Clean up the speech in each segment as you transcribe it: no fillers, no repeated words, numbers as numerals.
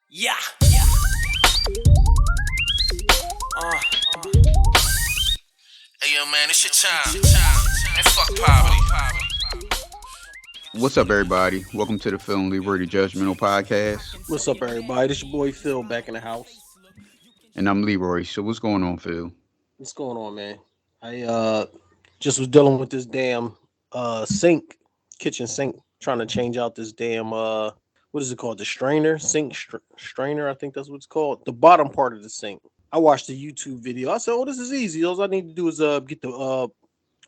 Yeah. Hey yo man, it's your time. And fuck poverty. What's up, everybody? Welcome to the Film Leroy the Judgmental Podcast, What's up, everybody? This your boy Phil back in the house. and I'm Leroy. So, what's going on, Phil? What's going on, man? I just was dealing with this damn sink, kitchen sink, trying to change out this damn what is it called? The strainer, strainer. I think that's what it's called. The bottom part of the sink. I watched a YouTube video. I said, "Oh, this is easy. All I need to do is get the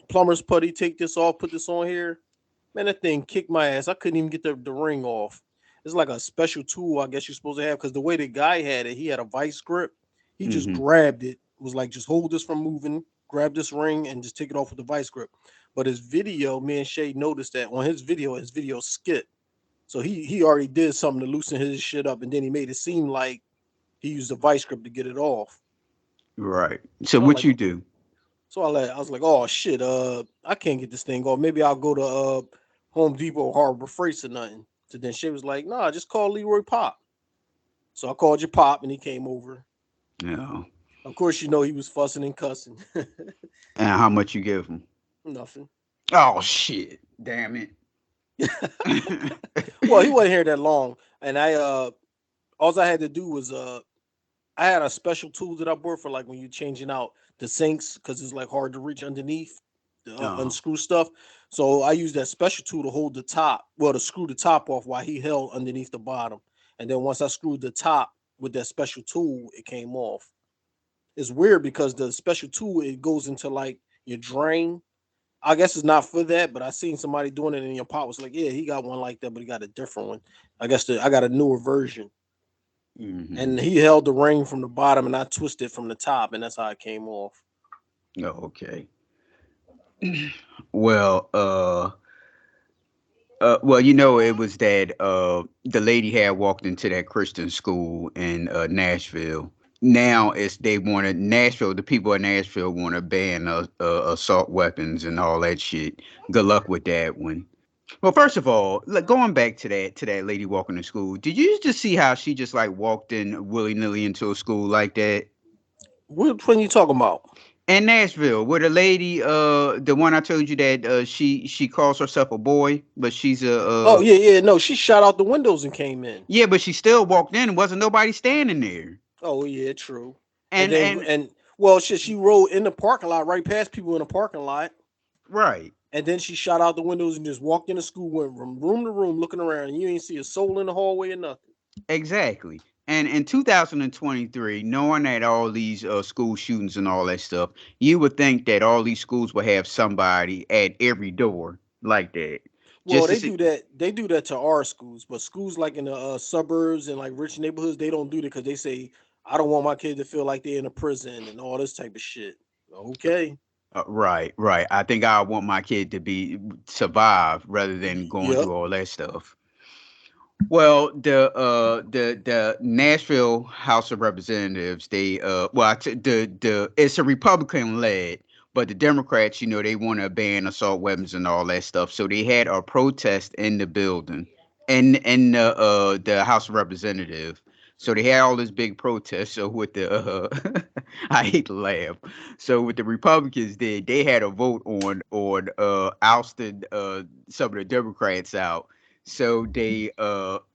plumber's putty, take this off, put this on here." Man, that thing kicked my ass. I couldn't even get the ring off. It's like a special tool, I guess you're supposed to have, because the way the guy had it, he had a vice grip. He just grabbed it, was like, just hold this from moving, grab this ring, and just take it off with the vice grip. But his video, me and Shay noticed that on his video skipped. So he already did something to loosen his shit up, and then he made it seem like he used a vice grip to get it off. Right. So, So I'm what like, you do? so I was like, oh shit, I can't get this thing off. Maybe I'll go to Home Depot or Harbor Freight or nothing. So then she was like, nah, just call Leroy Pop. So I called your pop and he came over. No. Of course, you know he was fussing and cussing. And how much you give them? Nothing. Oh shit! Damn it! Well, he wasn't here that long. And all I had to do was I had a special tool that I bought for like when you're changing out the sinks because it's like hard to reach underneath the unscrew stuff. So I used that special tool to hold the top, well, to screw the top off while he held underneath the bottom. And then once I screwed the top with that special tool, it came off. It's weird because the special tool, it goes into like your drain. I guess it's not for that, but I seen somebody doing it and your pop was like, yeah, he got one like that, but he got a different one. I guess I got a newer version. And he held the ring from the bottom and I twisted from the top, and that's how it came off. Oh, okay. Well, it was that the lady had walked into that Christian school in Nashville. Now it's they wanted Nashville. The people in Nashville want to ban assault weapons and all that shit. Good luck with that one. Well, first of all, going back to that lady walking to school, did you just see how she just like walked in willy nilly into a school like that? Which one you talking about? In Nashville, where the lady, the one I told you that she calls herself a boy, but she's a Oh yeah. No, she shot out the windows and came in. yeah, but she still walked in and wasn't nobody standing there. Oh yeah, true. And And then and and well, shit, she rode in the parking lot right past people in the parking lot, right, and then she shot out the windows and just walked into school, went from room to room looking around, and you ain't see a soul in the hallway or nothing. exactly. And in 2023, knowing that all these school shootings and all that stuff, you would think that all these schools would have somebody at every door like that. Well, Just to they see, do that. They do that to our schools, but schools like in the suburbs and like rich neighborhoods, they don't do that because they say, "I don't want my kid to feel like they're in a prison and all this type of shit." Okay. right, right. I think I want my kid to be survive rather than going Yep. through all that stuff. Well, the Nashville House of Representatives, they the it's a Republican led, but the Democrats, they want to ban assault weapons and all that stuff. So they had a protest in the building, in the House of Representatives. So they had all this big protest. So with the I hate to laugh. So what the Republicans did, they had a vote on ousted some of the Democrats out. So they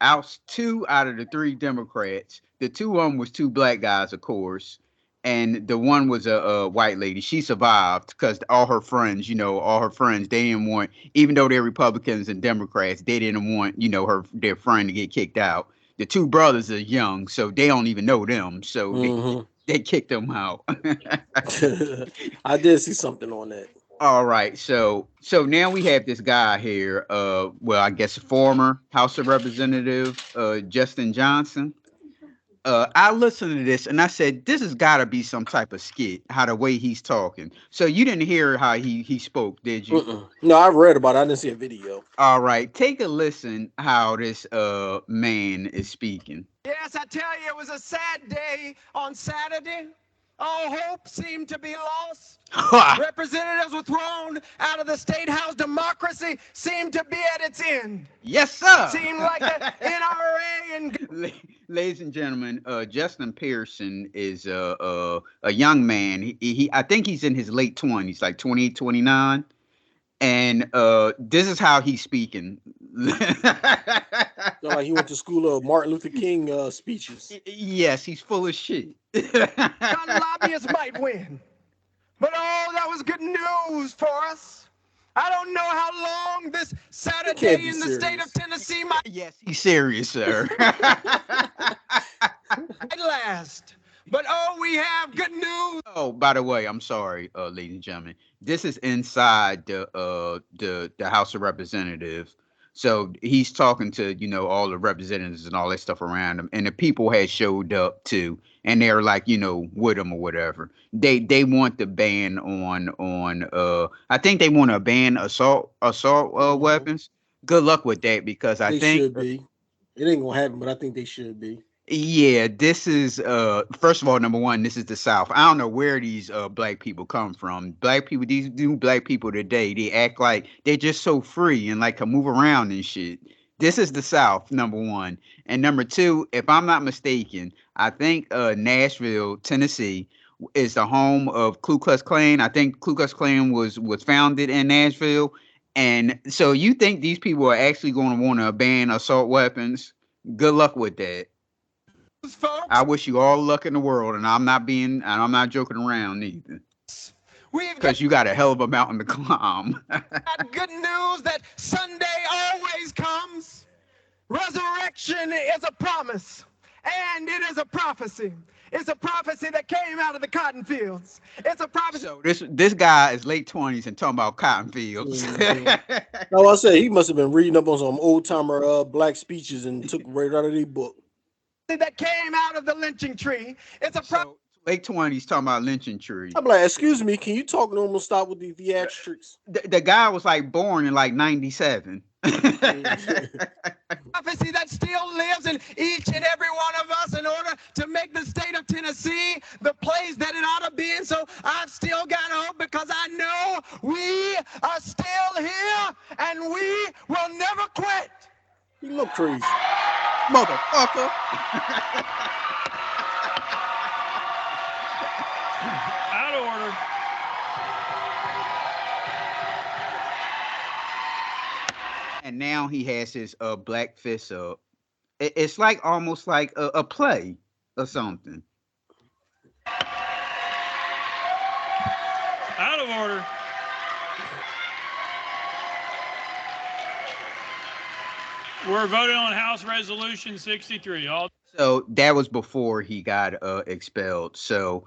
oust two out of the three Democrats. The two of them was two black guys, of course, and the one was a white lady. She survived because all her friends, they didn't want, even though they're Republicans and Democrats, they didn't want, their friend to get kicked out. The two brothers are young, so they don't even know them, so Hmm. they kicked them out. I did see something on that. All right, so now we have this guy here, well, I guess former House of Representative, Justin Johnson. I listened to this and I said, this has got to be some type of skit. How the way he's talking. So you didn't hear how he spoke, did you? Mm-mm. No, I read about it. I didn't see a video. All right, take a listen how this man is speaking. Yes, I tell you, it was a sad day on Saturday. All hope seemed to be lost. Representatives were thrown out of the state house. Democracy seemed to be at its end. Yes, sir. Seemed like the NRA and Ladies and gentlemen, Justin Pearson is a young man. I think he's in his late 20s, like 28, 29. And this is how he's speaking. So, like he went to school of Martin Luther King speeches. Yes, he's full of shit. Gun lobbyists might win. But oh, that was good news for us. I don't know how long this Saturday in the state of Tennessee might Yes, he's serious, sir. last. But oh, we have good news. Oh, by the way, I'm sorry, ladies and gentlemen. This is inside the House of Representatives. So he's talking to, all the representatives and all that stuff around him, and the people had showed up too, and they're like, with him or whatever. They want the ban on I think they want to ban assault weapons. Good luck with that, because I They think should be. It ain't gonna happen, but I think they should be. yeah, this is first of all, number one, this is the South. I don't know where these black people come from. Black people, these new black people today, they act like they're just so free and like can move around and shit. This is the South, number one. And number two, if I'm not mistaken, I think Nashville, Tennessee is the home of Ku Klux Klan. I think Ku Klux Klan was founded in Nashville. And so you think these people are actually going to want to ban assault weapons? Good luck with that. Folks, I wish you all luck in the world, and I'm not joking around either. we've Because you got a hell of a mountain to climb. got good news that Sunday always comes. Resurrection is a promise, and it is a prophecy. It's a prophecy that came out of the cotton fields. It's a prophecy. So this guy is late 20s and talking about cotton fields. No, I said he must have been reading up on some old timer black speeches and took right out of the book. That came out of the lynching tree. It's a So late 20s talking about lynching tree. I'm like, excuse me, can you talk normal? Stop with the theatrics. The guy was like born in like 97. prophecy that still lives in each and every one of us in order to make the state of Tennessee the place that it ought to be in. So I've still got hope, because I know we are still here and we will never quit. You look crazy. Motherfucker. Out of order. And now he has his black fist up. It's like almost like a play or something. Out of order. We're voting on House Resolution 63. So that was before he got expelled. So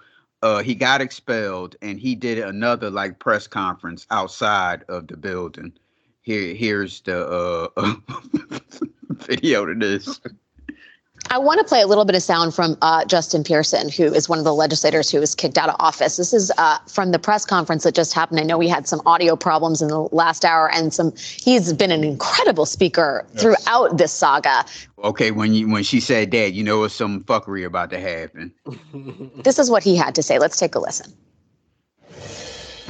he got expelled, and he did another like press conference outside of the building. Here's the video to this. I want to play a little bit of sound from Justin Pearson, who is one of the legislators who was kicked out of office. This is from the press conference that just happened. I know we had some audio problems in the last hour, and he's been an incredible speaker throughout this saga. Okay, when she said that, it's some fuckery about to happen. This is what he had to say. Let's take a listen.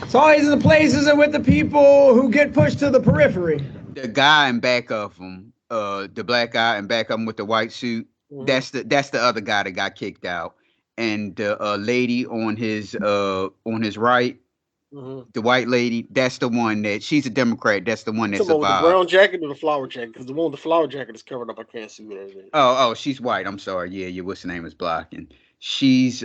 It's always in the places and with the people who get pushed to the periphery. The guy in back of him, the black guy in back of him with the white suit, that's the other guy that got kicked out. And the lady on his right, the white lady, that's the one that she's a Democrat. That's the one that survived. With the brown jacket or the flower jacket? Because the one with the flower jacket is covered up. I can't see what it is. Oh, she's white. I'm sorry. Yeah. What's the name is blocking. She's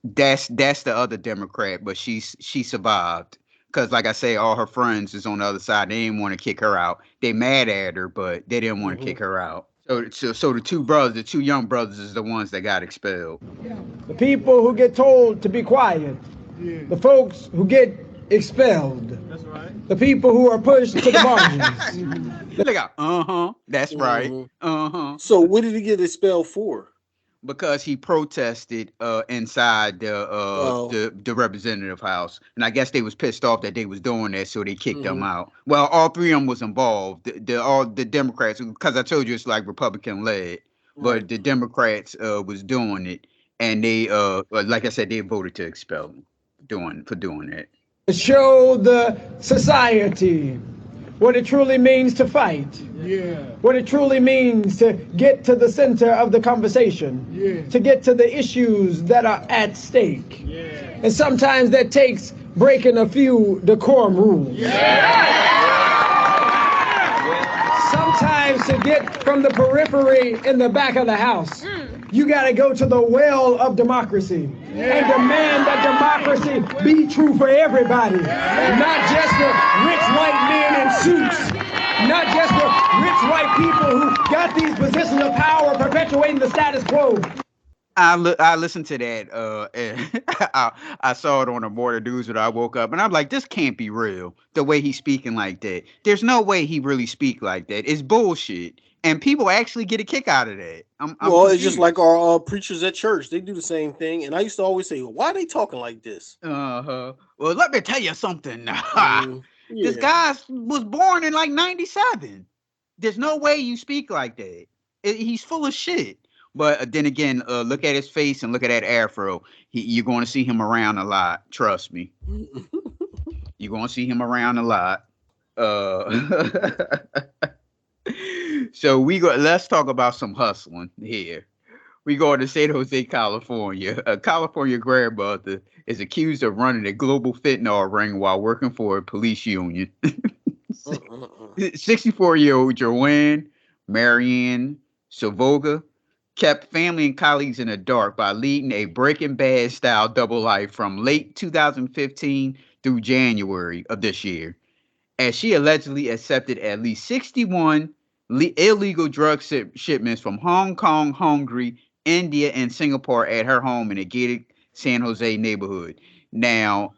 that's the other Democrat, but she survived. Because, like I say, all her friends is on the other side. They didn't want to kick her out. They mad at her, but they didn't want to kick her out. So the two young brothers is the ones that got expelled. The people who get told to be quiet. The folks who get expelled. That's right. The people who are pushed to the margins. Look out. That's right. So what did he get expelled for? Because he protested inside the representative house, and I guess they was pissed off that they was doing that, so they kicked them out. Well, all three of them was involved. All the Democrats, because I told you it's like Republican led, but the Democrats was doing it, and they like I said, they voted to expel them for doing that. Show the society what it truly means to fight, what it truly means to get to the center of the conversation, to get to the issues that are at stake. And sometimes that takes breaking a few decorum rules. Sometimes to get from the periphery in the back of the house, you got to go to the well of democracy and demand that democracy be true for everybody, not just the rich white men in suits, not just the rich white people who got these positions of power perpetuating the status quo. I listened to that. And I saw it on the morning news when I woke up, and I'm like, this can't be real. The way he's speaking like that, there's no way he really speak like that. It's bullshit, and people actually get a kick out of that. I'm well, confused. it's just like our preachers at church. They do the same thing, and I used to always say, "Why are they talking like this?" Well, let me tell you something. This Yeah. guy was born in like '97. There's no way you speak like that. He's full of shit. But then again, look at his face and look at that afro. You're going to see him around a lot. Trust me. You're going to see him around a lot. So let's talk about some hustling here. We go to San Jose, California. A California grandmother is accused of running a global fentanyl ring while working for a police union. 64-year-old Joanne Marianne Silvoga kept family and colleagues in the dark by leading a Breaking Bad style double life from late 2015 through January of this year, as she allegedly accepted at least 61 illegal drug shipments from Hong Kong, Hungary, India, and Singapore at her home in a gated San Jose neighborhood. Now,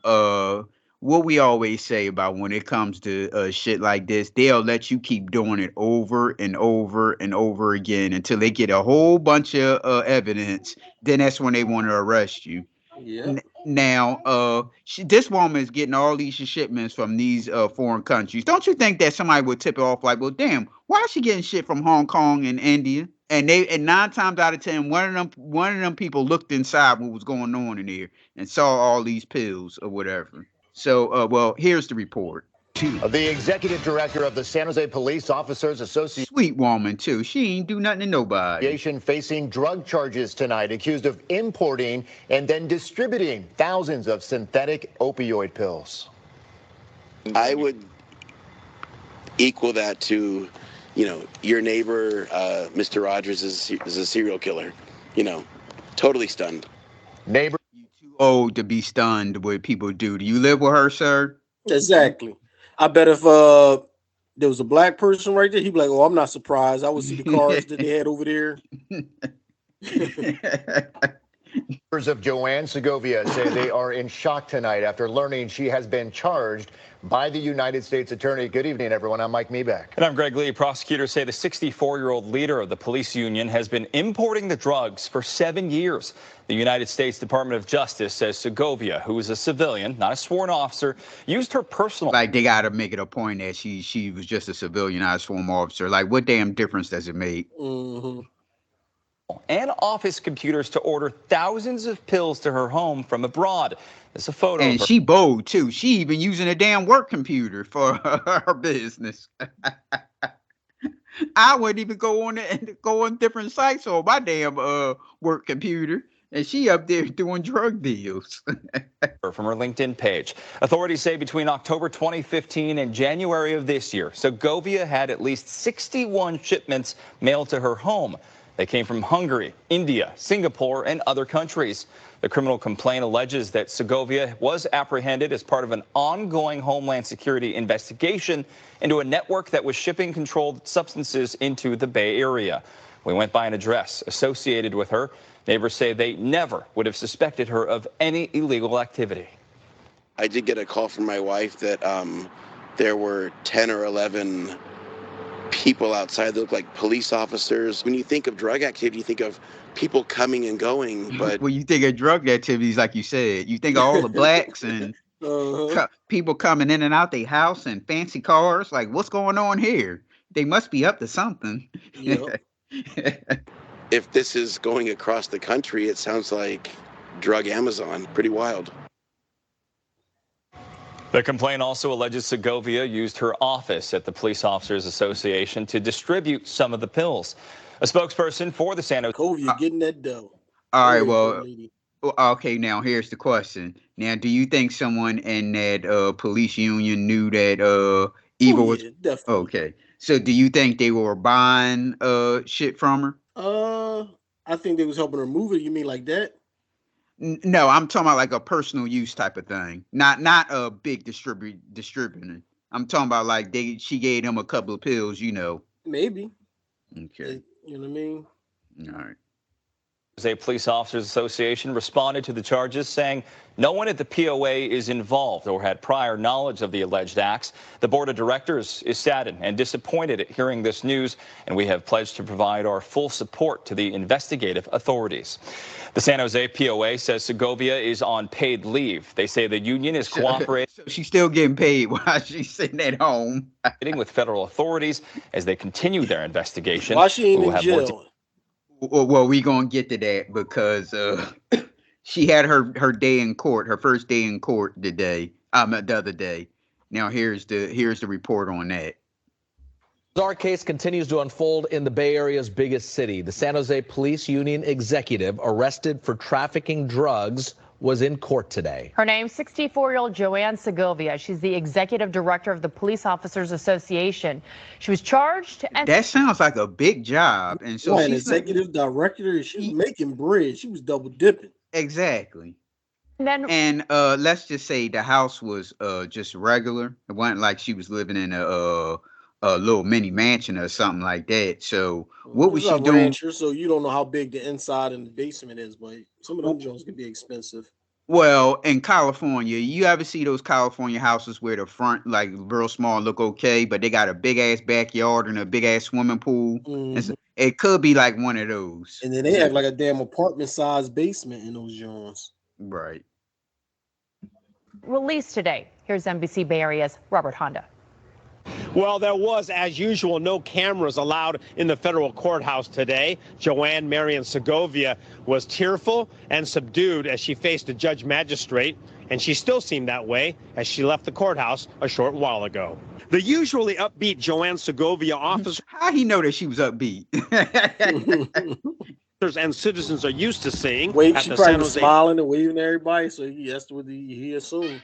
what we always say about when it comes to shit like this, they'll let you keep doing it over and over and over again until they get a whole bunch of evidence. Then that's when they want to arrest you. Yeah. Now, this woman is getting all these shipments from these foreign countries. Don't you think that somebody would tip it off like, well, damn, why is she getting shit from Hong Kong and India? And 9 times out of 10, one of them people looked inside what was going on in there and saw all these pills or whatever. So, well, here's the report. The executive director of the San Jose Police Officers Association. Sweet woman, too. She ain't do nothing to nobody. Facing drug charges tonight, accused of importing and then distributing thousands of synthetic opioid pills. I would equal that to, your neighbor, Mr. Rogers is a serial killer. Totally stunned. Neighbor. You too old to be stunned what people do. Do you live with her, sir? Exactly. I bet if there was a black person right there, he'd be like, "Oh, I'm not surprised. I would see the cars that they had over there." Members of Joanne Segovia say they are in shock tonight after learning she has been charged by the United States Attorney. Good evening, everyone. I'm Mike Meebeck. And I'm Greg Lee. Prosecutors say the 64-year-old leader of the police union has been importing the drugs for 7 years. The United States Department of Justice says Segovia, who is a civilian, not a sworn officer, used her personal... Like, they got to make it a point that she was just a civilian, not a sworn officer. Like, what damn difference does it make? Mm-hmm. And office computers to order thousands of pills to her home from abroad. There's a photo. And she bold too. She even using a damn work computer for her business. I wouldn't even go on different sites on my damn work computer. And she up there doing drug deals. From her LinkedIn page. Authorities say between October 2015 and January of this year, Segovia had at least 61 shipments mailed to her home. They came from Hungary, India, Singapore, and other countries. The criminal complaint alleges that Segovia was apprehended as part of an ongoing Homeland Security investigation into a network that was shipping controlled substances into the Bay Area. We went by an address associated with her. Neighbors say they never would have suspected her of any illegal activity. I did get a call from my wife that there were 10 or 11 people outside that look like police officers. When you think of drug activity, you think of people coming and going. But when you think of drug activities, like you said, you think of all the blacks and people coming in and out their house and fancy cars. Like, what's going on here? They must be up to something. Yep. If this is going across the country, it sounds like drug Amazon. Pretty wild. The complaint also alleges Segovia used her office at the Police Officers Association to distribute some of the pills. A spokesperson for the San Jose. Segovia getting that dough. All right, well, okay, now here's the question. Now, do you think someone in that police union knew that Eva was definitely. Okay? So, do you think they were buying shit from her? I think they was helping her move it. You mean like that? No, I'm talking about like a personal use type of thing, not a big distributor. I'm talking about like she gave them a couple of pills, Maybe. Okay. You know what I mean? All right. A Police Officers Association responded to the charges, saying no one at the POA is involved or had prior knowledge of the alleged acts. The board of directors is saddened and disappointed at hearing this news, and we have pledged to provide our full support to the investigative authorities. The San Jose POA says Segovia is on paid leave. They say the union is cooperating. So she's still getting paid while she's sitting at home. With federal authorities as they continue their investigation. Why she ain't in jail? Well, we gonna get to that because she had her day in court, her first day in court the other day. Now here's the report on that. Our case continues to unfold in the Bay Area's biggest city. The San Jose Police Union executive arrested for trafficking drugs was in court today. Her name, 64-year-old Joanne Segovia. She's the executive director of the Police Officers Association. She was charged. And that sounds like a big job. And so she's executive director. She's making bread. She was double dipping. Exactly. And let's just say the house was just regular. It wasn't like she was living in a little mini mansion or something like that. So what was she doing? Rancher, so you don't know how big the inside and the basement is, but some of them joints can be expensive. Well, in California, you ever see those California houses where the front, like real small, look okay, but they got a big ass backyard and a big ass swimming pool? Mm-hmm. It could be like one of those. And then they have like a damn apartment size basement in those joints. Right. Released today. Here's NBC Bay Area's Robert Honda. Well, there was, as usual, no cameras allowed in the federal courthouse today. Joanne Marion Segovia was tearful and subdued as she faced a judge magistrate, and she still seemed that way as she left the courthouse a short while ago. The usually upbeat Joanne Segovia officer. How he know that she was upbeat? And citizens are used to seeing. Wait, she probably was smiling and waving at everybody, so that's what he assumed.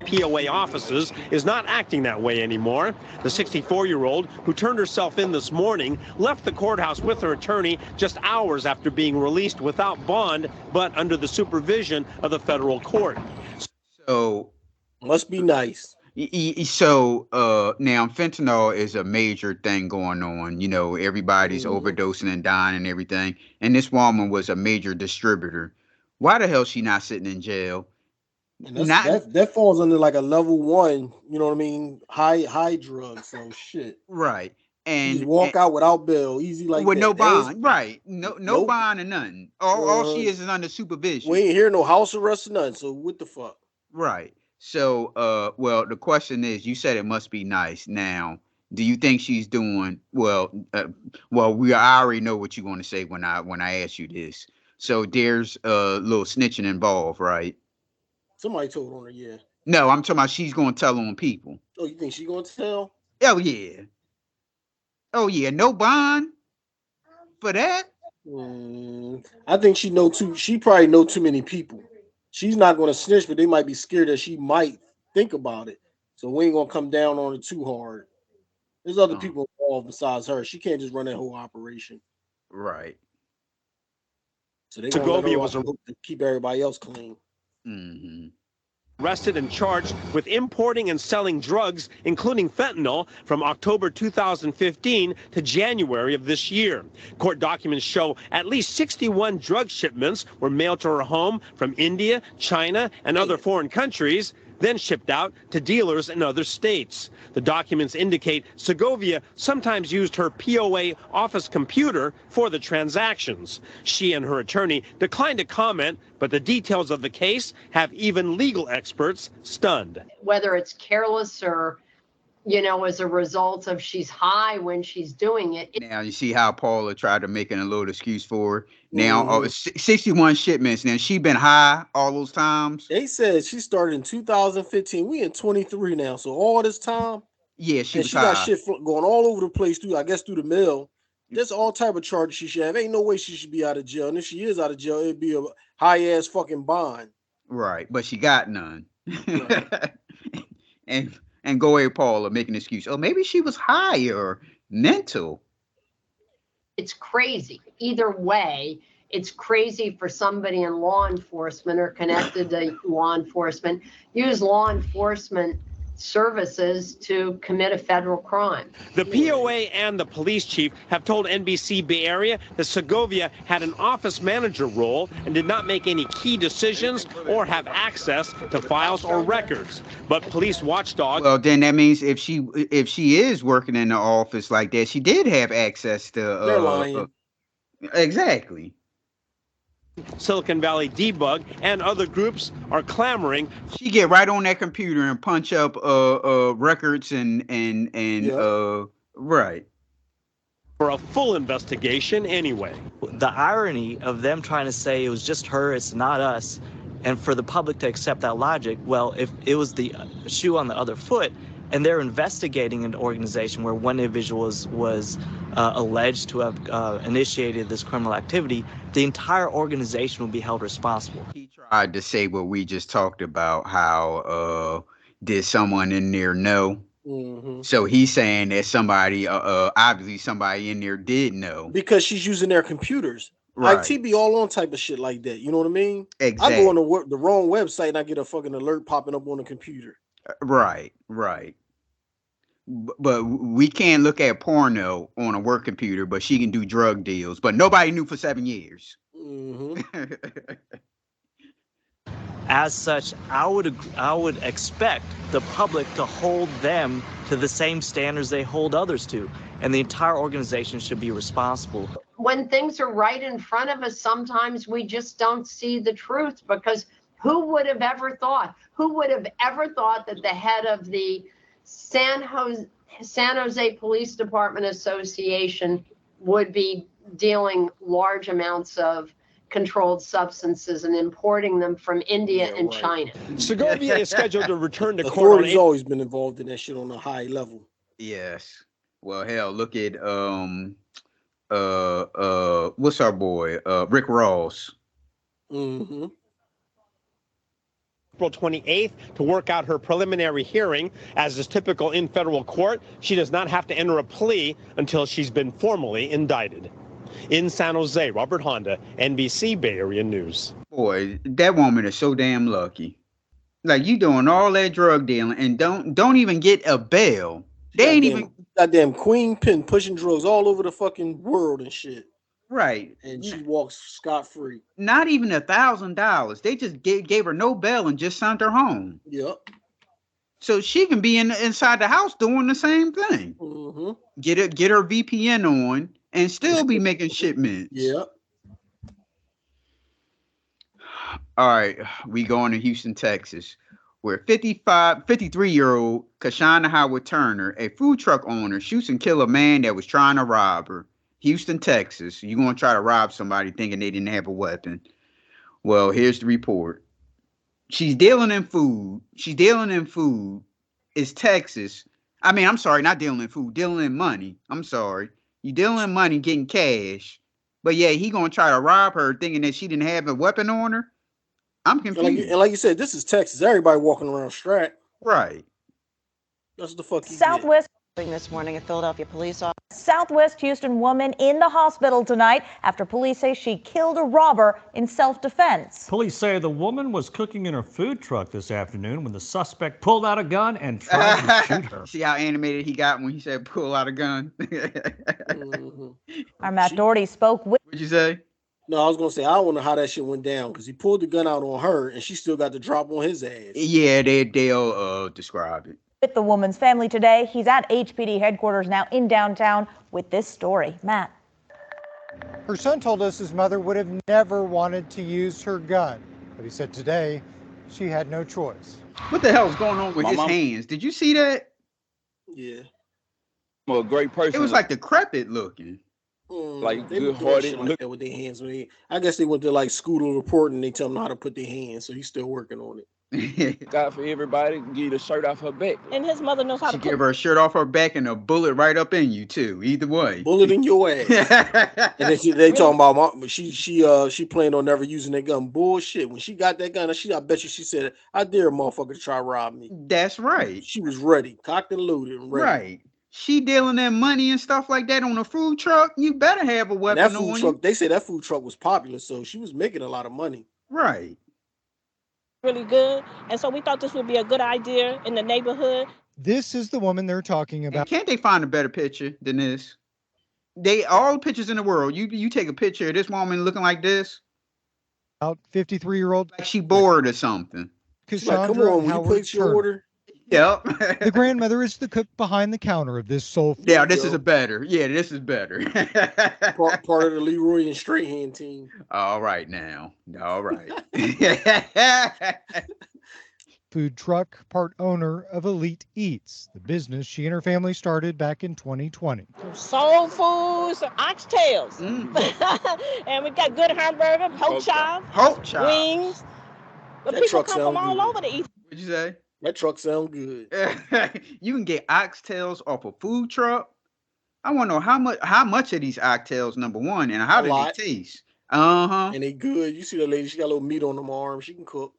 POA offices is not acting that way anymore. The 64-year-old who turned herself in this morning left the courthouse with her attorney just hours after being released without bond, but under the supervision of the federal court. So must be nice. So now fentanyl is a major thing going on. Everybody's overdosing and dying and everything. And this woman was a major distributor. Why the hell is she not sitting in jail? And that falls under like a level 1, you know what I mean? High drug, so shit. Right. And you walk out without bail, easy like with that. No bond, right? No bond or nothing. All she is under supervision. We ain't hear no house arrest or nothing. So what the fuck? Right. So well, the question is, you said it must be nice. Now, do you think she's doing well? I already know what you're going to say when I ask you this. So there's a little snitching involved, right? Somebody told on her, yeah. No, I'm talking about she's going to tell on people. Oh, you think she's going to tell? Oh, yeah. Oh, yeah. No bond for that? I think she probably know too many people. She's not going to snitch, but they might be scared that she might think about it. So we ain't going to come down on it too hard. There's other people involved besides her. She can't just run that whole operation. Right. So they Segovia was to keep everybody else clean. Mm-hmm. Arrested and charged with importing and selling drugs, including fentanyl, from October 2015 to January of this year. Court documents show at least 61 drug shipments were mailed to her home from India, China, and other foreign countries, then shipped out to dealers in other states. The documents indicate Segovia sometimes used her POA office computer for the transactions. She and her attorney declined to comment, but the details of the case have even legal experts stunned. Whether it's careless or as a result of she's high when she's doing it. Now you see how Paula tried to make a little excuse for her. Now 61 shipments. Now she been high all those times. They said she started in 2015. We in 23 now, so all this time. Yeah, she got shit going all over the place through the mail. There's all type of charges she should have. Ain't no way she should be out of jail. And if she is out of jail, it'd be a high ass fucking bond. Right, but she got none. Right. and go ahead, Paula, make an excuse. Oh, maybe she was high or mental. It's crazy. Either way, it's crazy for somebody in law enforcement or connected to law enforcement, use law enforcement services to commit a federal crime. The POA and the police chief have told NBC Bay Area that Segovia had an office manager role and did not make any key decisions or have access to files or records. But police watchdog. Well, then that means if she is working in the office like that, she did have access to. They're lying. Exactly. Silicon Valley Debug and other groups are clamoring. She get right on that computer and punch up records and right. For a full investigation anyway. The irony of them trying to say it was just her, it's not us, and for the public to accept that logic, well, if it was the shoe on the other foot, and they're investigating an organization where one individual was alleged to have initiated this criminal activity, the entire organization will be held responsible. He tried to say what we just talked about, how did someone in there know? Mm-hmm. So he's saying that somebody, obviously somebody in there did know. Because she's using their computers. Right. IT be all on type of shit like that. You know what I mean? Exactly. I go on the wrong website and I get a fucking alert popping up on the computer. Right. But we can't look at porno on a work computer, but she can do drug deals. But nobody knew for 7 years. Mm-hmm. As such, I would expect the public to hold them to the same standards they hold others to, and the entire organization should be responsible. When things are right in front of us, sometimes we just don't see the truth, because who would have ever thought that the head of the San Jose Police Department Association would be dealing large amounts of controlled substances and importing them from India and China. Segovia is scheduled to return to court. Authorities always been involved in that shit on a high level. Yes. Well, hell, look at what's our boy Rick Ross. Mm-hmm. April 28th to work out her preliminary hearing. As is typical in federal court, she does not have to enter a plea until she's been formally indicted. In San Jose, Robert Honda, NBC Bay Area News. Boy, that woman is so damn lucky. Like, you doing all that drug dealing and don't even get a bail. They ain't even goddamn queen pin pushing drugs all over the fucking world and shit. Right. And she walks scot-free. Not even $1,000. They just gave her no bail and just sent her home. Yep. So she can be inside the house doing the same thing. Mm-hmm. Get her VPN on and still be making shipments. Yep. All right, we going to Houston, Texas, where 53-year-old Kashana Howard Turner, a food truck owner, shoots and kills a man that was trying to rob her. Houston, Texas. You're going to try to rob somebody thinking they didn't have a weapon. Well, here's the report. She's dealing in food. It's Texas. I mean, I'm sorry, not dealing in food, dealing in money. I'm sorry. You dealing in money, getting cash. But yeah, he going to try to rob her thinking that she didn't have a weapon on her. I'm confused. And like you said, this is Texas. Everybody walking around strapped. Right. That's the fuck. Southwest this morning, a Philadelphia police officer. Southwest Houston woman in the hospital tonight after police say she killed a robber in self-defense. Police say the woman was cooking in her food truck this afternoon when the suspect pulled out a gun and tried to shoot her. See how animated he got when he said pull out a gun? Mm-hmm. Our Matt Doherty spoke with. What'd you say? No, I was going to say, I don't know how that shit went down because he pulled the gun out on her and she still got the drop on his ass. Yeah, they'll describe it. With the woman's family today. He's at HPD headquarters now in downtown with this story. Matt. Her son told us his mother would have never wanted to use her gun, but he said today she had no choice. What the hell is going on with his hands? Did you see that? Yeah. I'm a great person. It was like decrepit looking. Like They be doing good-hearted. shit like that with their hands. I guess they went to like school to report and they tell them how to put their hands. So he's still working on it. God for everybody, give the shirt off her back. And his mother knows how She to give cook. her shirt off her back and a bullet right up in you too. Either way, Bullet in your ass. And then they talking about she planned on never using that gun. Bullshit. When she got that gun, I bet you she said, "I dare a motherfucker to try to rob me." That's right. She was ready, cocked and loaded, and ready. Right. She dealing in money and stuff like that on a food truck. You better have a weapon And that food on truck, you. they say that food truck was popular, so she was making a lot of money. Right. Really good. And so we thought this would be a good idea in the neighborhood. This is the woman they're talking about. Can't they find a better picture than this? They all pictures in the world. You take a picture of this woman looking like this. About 53-year-old. Like she bored or something. Cassandra Come on, will you Howard place your Turner. order? Yep. The grandmother is the cook behind the counter of this soul food. Yeah, this is a better. Yeah, this is better. part of the Leroy and Strahan team. All right now. All right. Food truck, part owner of Elite Eats, the business she and her family started back in 2020. Soul foods, oxtails. And we got good hamburger, pork chops, wings. The That people truck come from sound all good. over to eat. What'd you say? That truck sound good. You can get oxtails off a food truck. I want to know how much of these oxtails, number one, and how do they taste? And they good. You see the lady, she got a little meat on them arms. She can cook.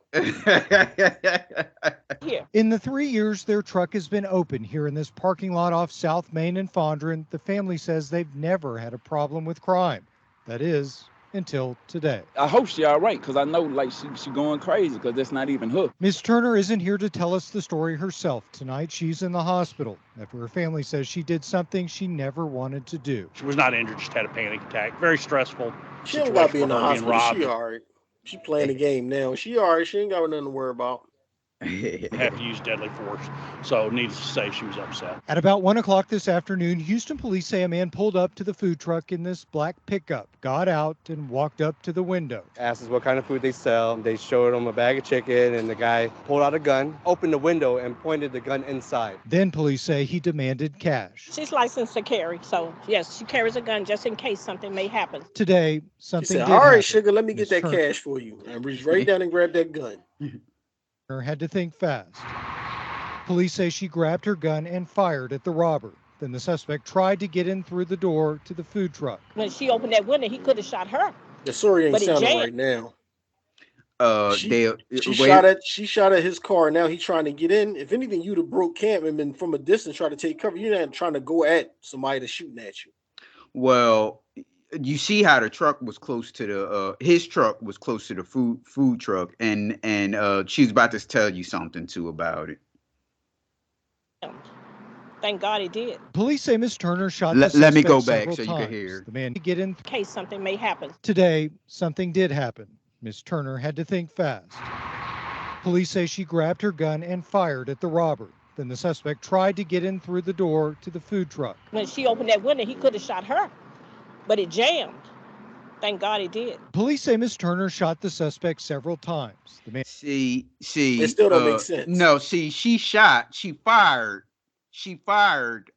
In the 3 years their truck has been open here in this parking lot off South Main and Fondren, the family says they've never had a problem with crime. That is, until today. I hope she all right, because I know like she going crazy, because that's not even her. Ms. Turner isn't here to tell us the story herself. Tonight she's in the hospital after her family says she did something she never wanted to do. She was not injured, just had a panic attack. Very stressful. She don't got to be in the situation for her hospital. being She robbed. all right. She playing the game now. She all right. She ain't got nothing to worry about. Have to use deadly force. So needless to say, she was upset. At about 1 o'clock this afternoon, Houston police say a man pulled up to the food truck in this black pickup, got out, and walked up to the window. Asked us what kind of food they sell. They showed him a bag of chicken, and the guy pulled out a gun, opened the window, and pointed the gun inside. Then police say he demanded cash. She's licensed to carry, so yes, she carries a gun just in case something may happen. Today, She something said, did "All right, happen. sugar, let me get Ms. that Turner cash for you." And reached right down and grabbed that gun. had to think fast. Police say she grabbed her gun and fired at the robber. Then the suspect tried to get in through the door to the food truck. When she opened that window, he could have shot her. The story ain't But it sounding jammed. right now. She shot at his car. Now he's trying to get in. If anything, you'd have broke camp and been from a distance try to take cover. You're not trying to go at somebody that's shooting at you. Well, you see how the truck was close to the his truck was close to the food truck, and she's about to tell you something too about it. Thank God he did. Police say Ms. Turner shot Let the me suspect go back several so you can times. hear. The man get in. In case something may happen. Today, something did happen. Ms. Turner had to think fast. Police say she grabbed her gun and fired at the robber. Then the suspect tried to get in through the door to the food truck. When she opened that window, he could have shot her, but it jammed. Thank God he did. Police say Ms. Turner shot the suspect several times. The man See, It still don't make sense. No, see, she fired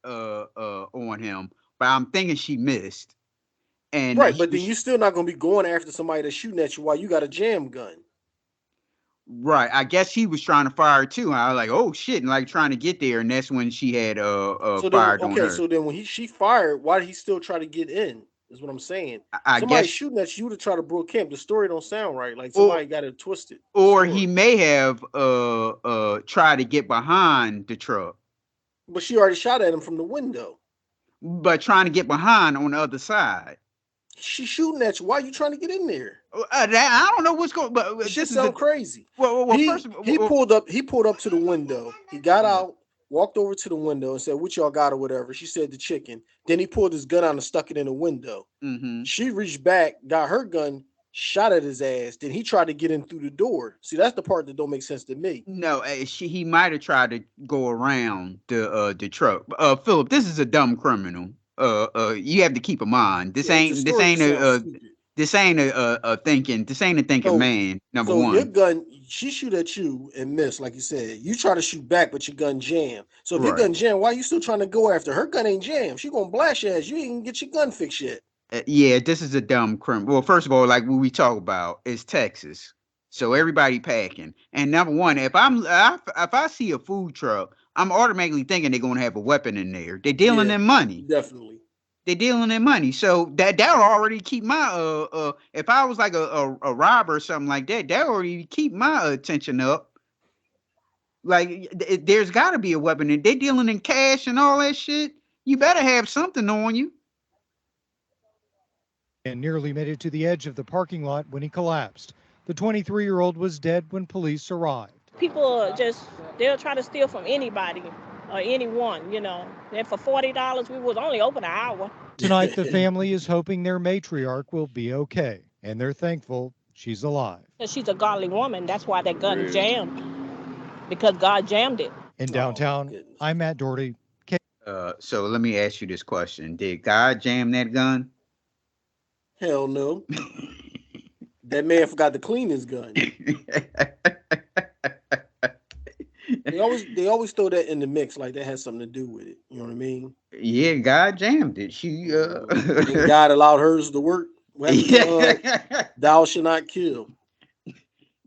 on him, but I'm thinking she missed. And Right, but then you're still not going to be going after somebody that's shooting at you while you got a jam gun. Right, I guess he was trying to fire too. And I was like, oh shit, and like trying to get there, and that's when she had fired on her. So then when she fired, why did he still try to get in? Is what I'm saying. I Somebody guess shooting at you to try to broke camp. The story don't sound right. Like somebody got it twisted. Or he may have tried to get behind the truck. But she already shot at him from the window. But trying to get behind on the other side. She's shooting at you. Why are you trying to get in there? I don't know what's going. But This sounds crazy. Well, he pulled up to the window. He got out, walked over to the window, and said, "What y'all got or whatever?" She said, "The chicken." Then he pulled his gun out and stuck it in the window. Mm-hmm. She reached back, got her gun, shot at his ass. Then he tried to get in through the door. See, that's the part that don't make sense to me. No, he might have tried to go around the truck. Philip, this is a dumb criminal. You have to keep in mind. This ain't a thinking man. Number one. Your gun, she shoot at you and miss, like you said. You try to shoot back, but your gun jam. So if your Right. gun jam, why you still trying to go after her? Gun ain't jammed. She gonna blast your ass. You ain't even get your gun fixed yet. Yeah, this is a dumb crime. Well, first of all, like what we talk about is Texas, so everybody packing. And number one, if I see a food truck, I'm automatically thinking they're gonna have a weapon in there. They're dealing in money. Definitely. They're dealing in money, so that'll already keep my if I was like a robber or something like that, that already keep my attention up. Like there's got to be a weapon, and they're dealing in cash and all that shit. You better have something on you. And nearly made it to the edge of the parking lot when he collapsed. The 23-year-old was dead when police arrived. People they'll try to steal from anybody or anyone, you know. And for $40, we was only open an hour. Tonight, the family is hoping their matriarch will be okay, and they're thankful she's alive. She's a godly woman. That's why that gun jammed, because God jammed it. In downtown, I'm Matt Doherty. So let me ask you this question: did God jam that gun? Hell no. That man forgot to clean his gun. They always throw that in the mix like that has something to do with it. You know what I mean? Yeah, God jammed it. She and God allowed hers to work. Thou shalt not kill.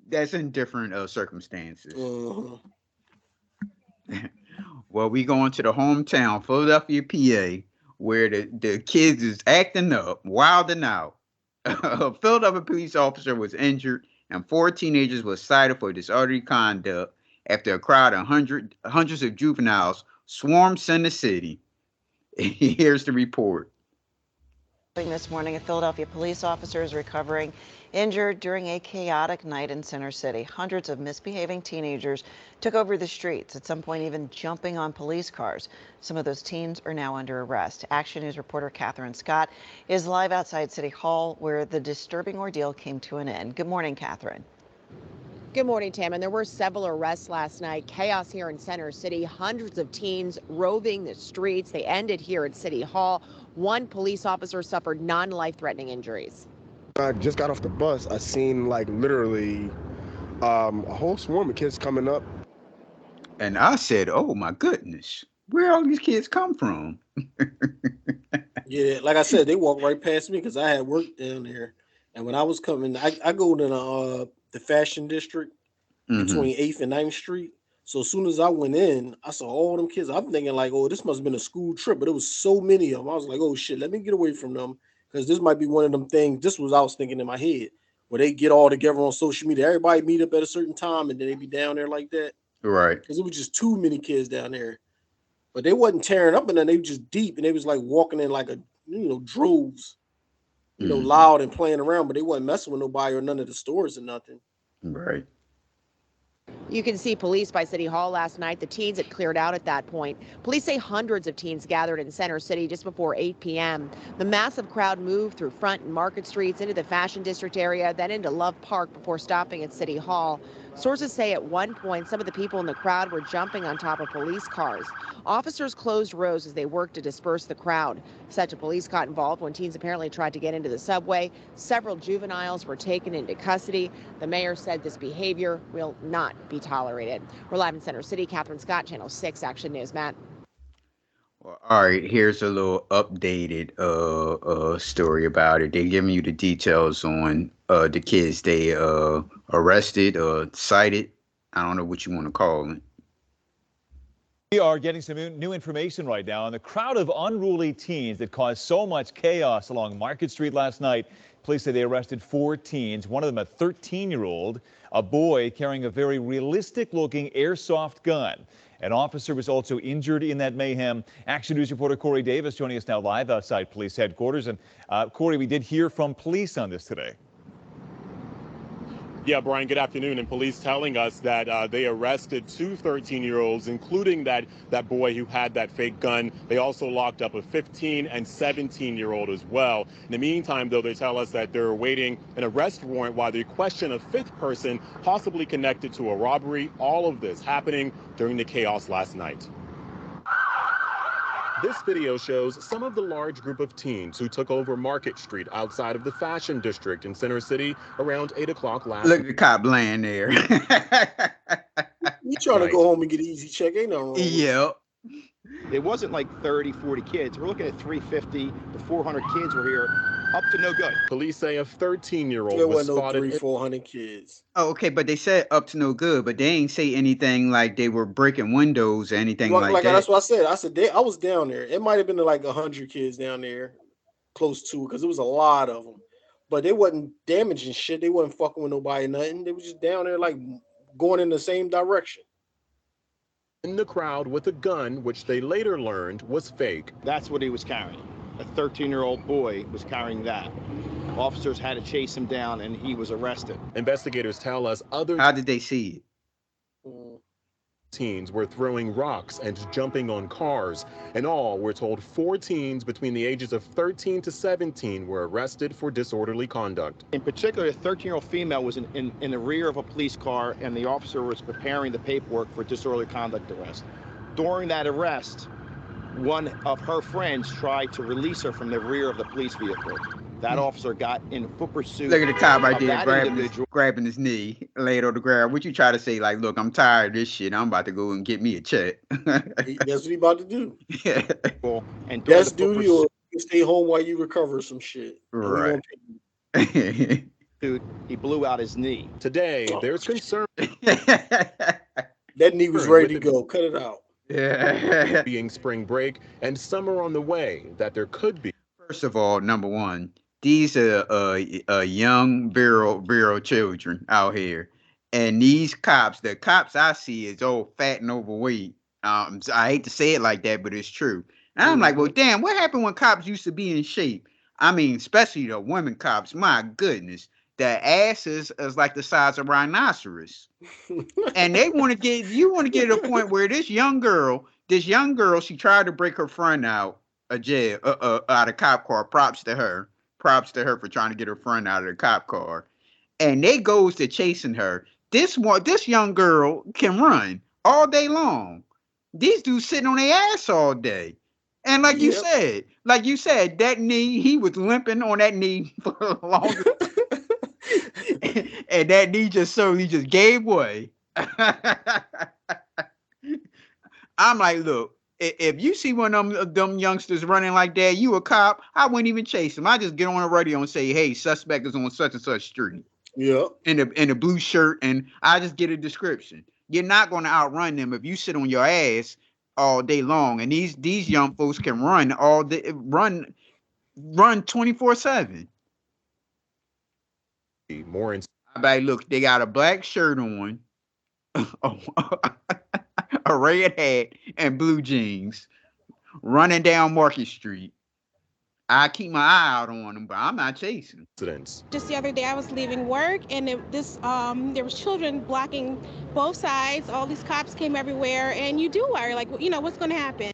That's in different circumstances. Well, we going to the hometown, Philadelphia, PA, where the kids is acting up, wilding out. A Philadelphia police officer was injured, and 4 teenagers were cited for disorderly conduct after a crowd of hundreds of juveniles swarmed Center City. Here's the report. This morning, a Philadelphia police officer is recovering injured during a chaotic night in Center City. Hundreds of misbehaving teenagers took over the streets, at some point even jumping on police cars. Some of those teens are now under arrest. Action News reporter Catherine Scott is live outside City Hall, where the disturbing ordeal came to an end. Good morning, Catherine. Good morning, Tam. And there were several arrests last night. Chaos here in Center City. Hundreds of teens roving the streets. They ended here at City Hall. One police officer suffered non-life-threatening injuries. I just got off the bus. I seen like literally a whole swarm of kids coming up. And I said, oh my goodness, where all these kids come from? Yeah, like I said, they walked right past me because I had work down there. And when I was coming, I go to the fashion district between 8th and 9th Street. So as soon as I went in, I saw all them kids. I'm thinking like, oh, this must have been a school trip, but it was so many of them. I was like, oh shit, let me get away from them because this might be one of them things. This was I was thinking in my head where they get all together on social media. Everybody meet up at a certain time and then they be down there like that. Right. Because it was just too many kids down there. But they wasn't tearing up and then they were just deep and they was like walking in like droves, loud and playing around, but they wasn't messing with nobody or none of the stores or nothing. Right. You can see police by City Hall last night. The teens had cleared out at that point. Police say hundreds of teens gathered in Center City just before 8 p.m. The massive crowd moved through Front and Market Streets into the Fashion District area, then into Love Park before stopping at City Hall. Sources say at one point some of the people in the crowd were jumping on top of police cars. Officers closed rows as they worked to disperse the crowd. Such a police got involved when teens apparently tried to get into the subway. Several juveniles were taken into custody. The mayor said this behavior will not be tolerated. We're live in Center City. Catherine Scott, Channel 6 Action News. Matt. Well, all right, here's a little updated story about it. They're giving you the details on the kids they arrested or cited. I don't know what you want to call it. We are getting some new information right now on the crowd of unruly teens that caused so much chaos along Market Street last night. Police say they arrested 4 teens, one of them a 13-year-old, a boy carrying a very realistic-looking airsoft gun. An officer was also injured in that mayhem. Action News reporter Corey Davis joining us now live outside police headquarters. And Corey, we did hear from police on this today. Yeah, Brian, good afternoon. And police telling us that they arrested 2 13-year-olds, including that boy who had that fake gun. They also locked up a 15 and 17-year-old as well. In the meantime, though, they tell us that they're awaiting an arrest warrant while they question a 5th person possibly connected to a robbery. All of this happening during the chaos last night. This video shows some of the large group of teens who took over Market Street outside of the Fashion District in Center City around 8 o'clock last Look at the cop laying there. You trying to go home and get an easy check? Ain't nothing wrong with it. Yeah. It wasn't like 30, 40 kids. We're looking at 350 to 400 kids were here, up to no good. Police say a 13-year-old There was wasn't no spotted. 400 kids. Oh, okay, but they said up to no good, but they ain't say anything like they were breaking windows or anything like that. That's what I said. I said I was down there. It might have been like 100 kids down there, close to, because it was a lot of them. But they wasn't damaging shit. They wasn't fucking with nobody, nothing. They was just down there like going in the same direction. In the crowd with a gun, which they later learned was fake. That's what he was carrying. A 13-year-old boy was carrying that. Officers had to chase him down, and he was arrested. Investigators tell us other How did they see it? teens were throwing rocks and jumping on cars. In all, we're told 4 teens between the ages of 13 to 17 were arrested for disorderly conduct. In particular, a 13-year-old female was in the rear of a police car, and the officer was preparing the paperwork for disorderly conduct arrest. During that arrest, one of her friends tried to release her from the rear of the police vehicle. That officer got in foot pursuit. Look at the cop right there that grabbing his knee, laid on the ground. What you try to say? Like, look, I'm tired of this shit. I'm about to go and get me a check. That's what he about to do. And that's duty, or you stay home while you recover some shit. Right. Dude, he blew out his knee. Today, there's concern. That knee was ready to go. Cut it out. Yeah. Being spring break and summer on the way, that there could be. First of all, number one, these are young virile children out here, and these cops, the cops I see is old, fat, and overweight. I hate to say it like that, but it's true. And I'm like, well, damn, what happened when cops used to be in shape? I mean, especially the women cops. My goodness, their asses is like the size of rhinoceros, and they want to get to a point where this young girl, she tried to break her friend out of jail, out of cop car. Props to her for trying to get her friend out of the cop car, and they goes to chasing her. This young girl can run all day long. These dudes sitting on their ass all day. And like you said, that knee, he was limping on that knee for longer. And that knee just gave way. I'm like, look, if you see one of them youngsters running like that, you a cop, I wouldn't even chase him. I just get on the radio and say, hey, suspect is on such and such street. Yeah. In a blue shirt, and I just get a description. You're not going to outrun them if you sit on your ass all day long. And these young folks can run all day, run 24/7. More look, they got a black shirt on, a red hat, and blue jeans, running down Market Street. I keep my eye out on them, but I'm not chasing. Just the other day, I was leaving work, and there was children blocking both sides. All these cops came everywhere, and you do worry, like, what's going to happen?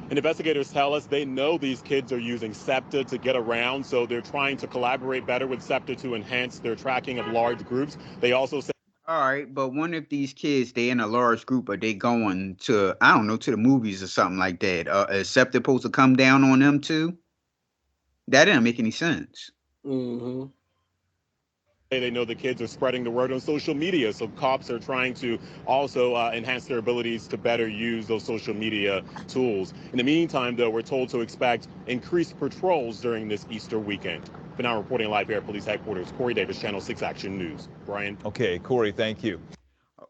And investigators tell us they know these kids are using SEPTA to get around, so they're trying to collaborate better with SEPTA to enhance their tracking of large groups. They also say. All right, but what if these kids, they in a large group, are they going to, I don't know, to the movies or something like that? Is SEPTA supposed to come down on them too? That didn't make any sense. Mm-hmm. They know the kids are spreading the word on social media, so cops are trying to also enhance their abilities to better use those social media tools. In the meantime, though, we're told to expect increased patrols during this Easter weekend. For now, reporting live here at Police Headquarters, Corey Davis, Channel 6 Action News. Brian? Okay, Corey, thank you.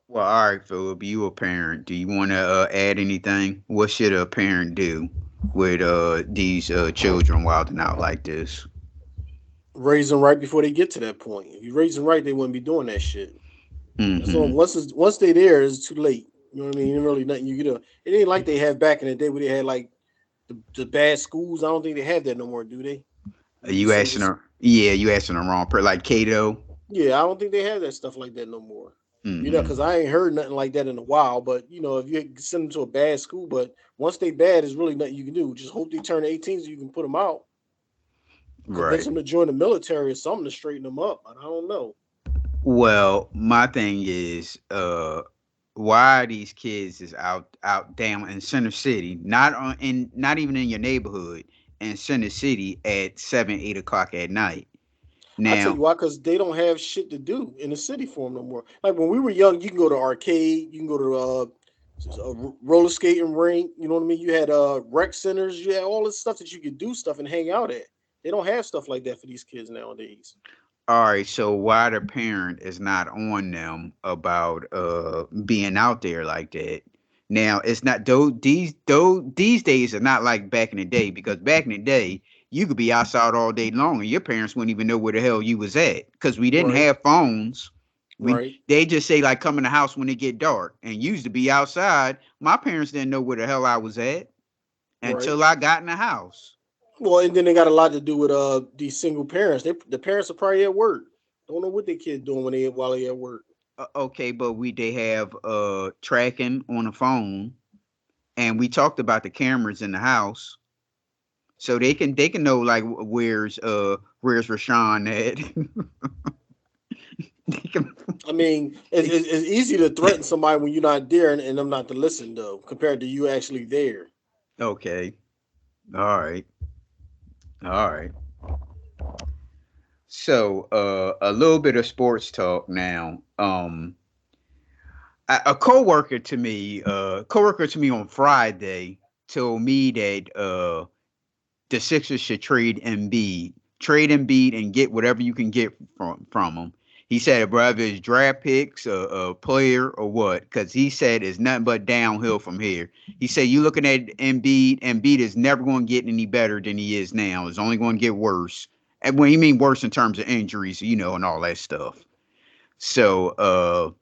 Well, all right, Philip, you a parent. Do you want to add anything? What should a parent do with these children wilding out like this? Raise them right before they get to that point. If you raise them right, they wouldn't be doing that shit. Mm-hmm. So once they're there, it's too late. You know what I mean? Ain't really nothing you can do. It ain't like they had back in the day where they had like the bad schools. I don't think they have that no more, do they? You asking her? Yeah, you asking the wrong person. Like Cato. Yeah, I don't think they have that stuff like that no more. Mm-hmm. You know, because I ain't heard nothing like that in a while. But if you send them to a bad school, but once they bad, there's really nothing you can do. Just hope they turn 18 so you can put them out. Right. Convince them to join the military or something to straighten them up. I don't know. Well, my thing is, why these kids is out down in Center City, not even in your neighborhood, in Center City at 7, 8 o'clock at night. I tell Now, you why, because they don't have shit to do in the city for them no more. Like when we were young, you can go to arcade, you can go to roller skating rink. You know what I mean? You had rec centers, you had all this stuff that you could do stuff and hang out at. They don't have stuff like that for these kids nowadays. all right, so why the parent is not on them about being out there like that? Now it's not these days are not like back in the day, because back in the day you could be outside all day long and your parents wouldn't even know where the hell you was at, because we didn't Right, have phones. right, They just say like come in the house when it get dark, and used to be outside. My parents didn't know where the hell I was at right. until I got in the house. Well, and then they got a lot to do with these single parents. The parents are probably at work. Don't know what their kids doing while they at work. Okay, but they have tracking on the phone, and we talked about the cameras in the house, so they can know like where's Rashawn at. I mean, it's easy to threaten somebody when you're not there and them not to listen though, compared to you actually there. Okay, all right, all right. So a little bit of sports talk now. A coworker to me on Friday told me that the Sixers should trade Embiid and get whatever you can get from him. He said, whether it's draft picks, a player, or what, because he said it's nothing but downhill from here. He said, you looking at Embiid is never going to get any better than he is now. It's only going to get worse. And when he mean worse in terms of injuries, and all that stuff. So,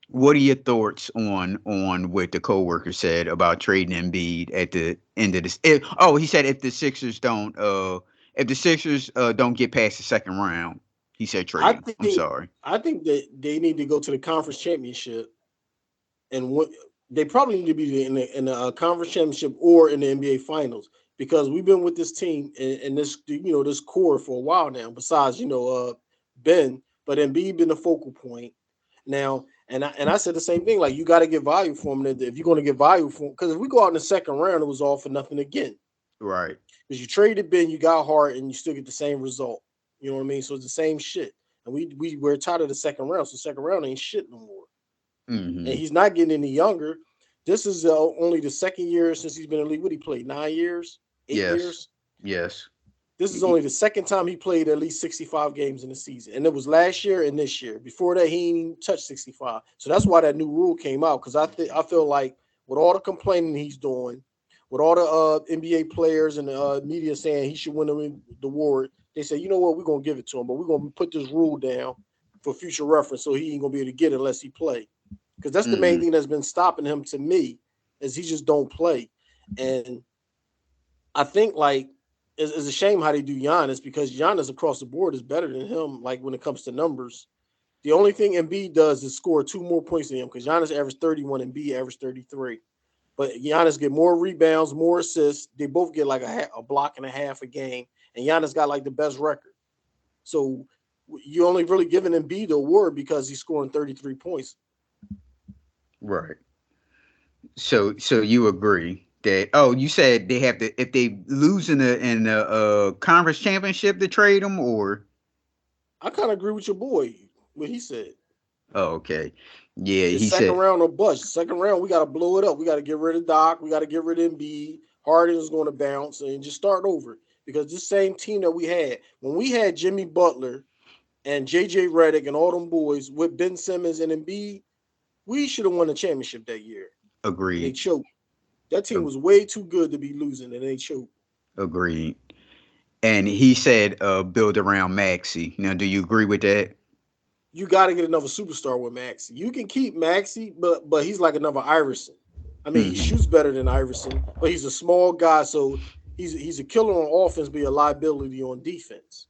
what are your thoughts on what the coworker said about trading Embiid at the end of this? He said if the Sixers don't get past the second round, he said I trade him. I'm think sorry. I think that they need to go to the conference championship, and what they probably need to be in the conference championship or in the NBA finals, because we've been with this team and this this core for a while now. Besides Ben, but Embiid been the focal point now. And I said the same thing. Like, you got to get value for him. If you're going to get value for him, because if we go out in the second round, it was all for nothing again. Right. Because you traded Ben, you got Hart, and you still get the same result. You know what I mean? So it's the same shit. And we're tired of the second round. So second round ain't shit no more. Mm-hmm. And he's not getting any younger. This is only the second year since he's been in the league. What he played? 9 years? 8 years? Yes. This is only the second time he played at least 65 games in the season. And it was last year and this year. Before that, he ain't touched 65. So that's why that new rule came out. Because I feel like with all the complaining he's doing, with all the NBA players and the media saying he should win the award, they say, you know what, we're going to give it to him. But we're going to put this rule down for future reference so he ain't going to be able to get it unless he play. Because that's the main thing that's been stopping him, to me, is he just don't play. And I think, like, it's a shame how they do Giannis, because Giannis across the board is better than him, like, when it comes to numbers. The only thing Embiid does is score 2 more points than him, because Giannis averaged 31 and Embiid averaged 33. But Giannis get more rebounds, more assists. They both get like a block and a half a game. And Giannis got like the best record. So you only really giving Embiid the award because he's scoring 33 points. Right. So you agree that you said they have to, if they lose in the conference championship, to trade them, or I kind of agree with your boy, what he said. Oh, okay. Yeah, It's he second said round or bust. Second round, we got to blow it up. We got to get rid of Doc. We got to get rid of Embiid. Harden is going to bounce and just start over. Because this same team that we had, when we had Jimmy Butler and JJ Redick and all them boys with Ben Simmons and Embiid, we should have won the championship that year. And they agreed. choked. That team was way too good to be losing, and they choked. Agreed. And he said build around Maxi. Now, do you agree with that? You got to get another superstar with Maxi. You can keep Maxi, but he's like another Iverson. I mean, he shoots better than Iverson, but he's a small guy, so he's a killer on offense, but a liability on defense.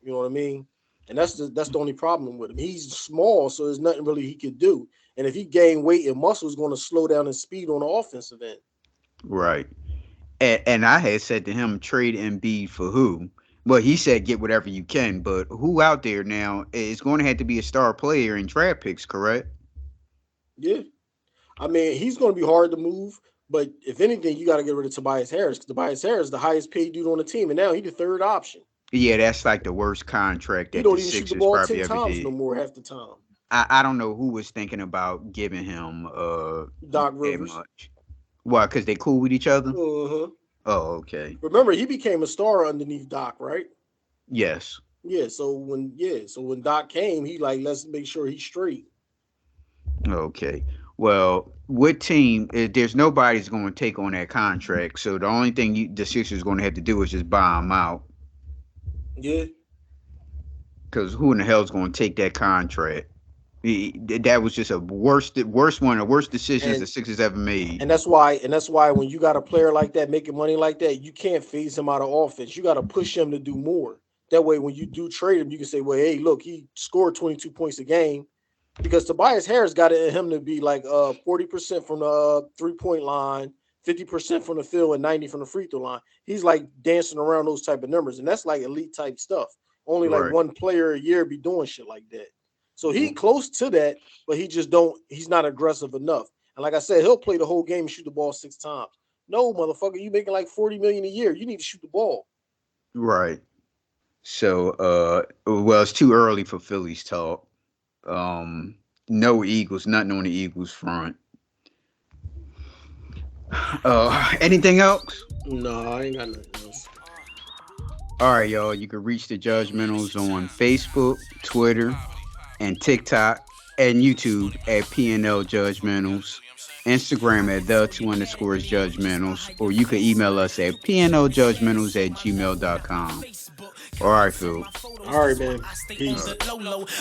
You know what I mean? And that's the only problem with him. He's small, so there's nothing really he could do. And if he gain weight and muscle, it's going to slow down his speed on the offensive end. Right. And I had said to him, trade Embiid for who? Well, he said get whatever you can, but who out there now is going to have to be a star player in draft picks, correct? Yeah. I mean, he's going to be hard to move. But if anything, you got to get rid of Tobias Harris because Tobias Harris is the highest paid dude on the team, and now he's the third option. Yeah, that's like the worst contract that He don't the even shoot the Sixers ball probably 10 ever times did. no more half the time. I don't know who was thinking about giving him Doc that Rivers. much. Why? Because they cool with each other? Uh-huh. Oh, okay. Remember, he became a star underneath Doc, right? Yes. Yeah. So when Doc came, he like, let's make sure he's straight. Okay. Well, what team? There's nobody's going to take on that contract. So the only thing the Sixers going to have to do is just buy him out. Yeah. Because who in the hell is going to take that contract? That was just a worst decisions the Sixers ever made. And that's why when you got a player like that making money like that, you can't phase him out of offense. You got to push him to do more. That way, when you do trade him, you can say, well, hey, look, he scored 22 points a game. Because Tobias Harris got it in him to be like 40% from the 3-point line, 50% from the field, and 90% from the free throw line. He's like dancing around those type of numbers, and that's like elite type stuff. Only like one player a year be doing shit like that. So he close to that, but he's not aggressive enough. And like I said, he'll play the whole game and shoot the ball 6 times. No, motherfucker, you making like $40 million a year. You need to shoot the ball. Right. So, well, it's too early for Phillies talk. No Eagles, nothing on the Eagles front. Anything else? No, I ain't got nothing else. All right, y'all. You can reach the Judgementals on Facebook, Twitter, and TikTok, and YouTube at PNL Judgementals, Instagram at _Judgementals, or you can email us at pnljudgementals@gmail.com. All right, Phil. All right, man. Peace.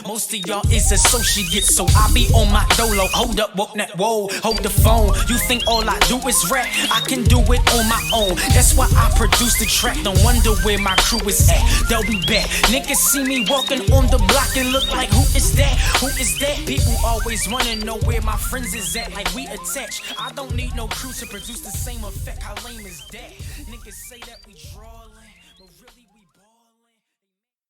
Most of y'all is associates, so I be on my dolo. Hold up, woke that, whoa, hold the phone. You think all I do is rap? I can do it on my own. That's why I produce the track. Don't wonder where my crew is at. They'll be back. Niggas see me walking on the block and look like, who is that? Who is that? People always wanna know where my friends is at, like we attached. I don't need no crew to produce the same effect. How lame is that? Niggas say that we draw.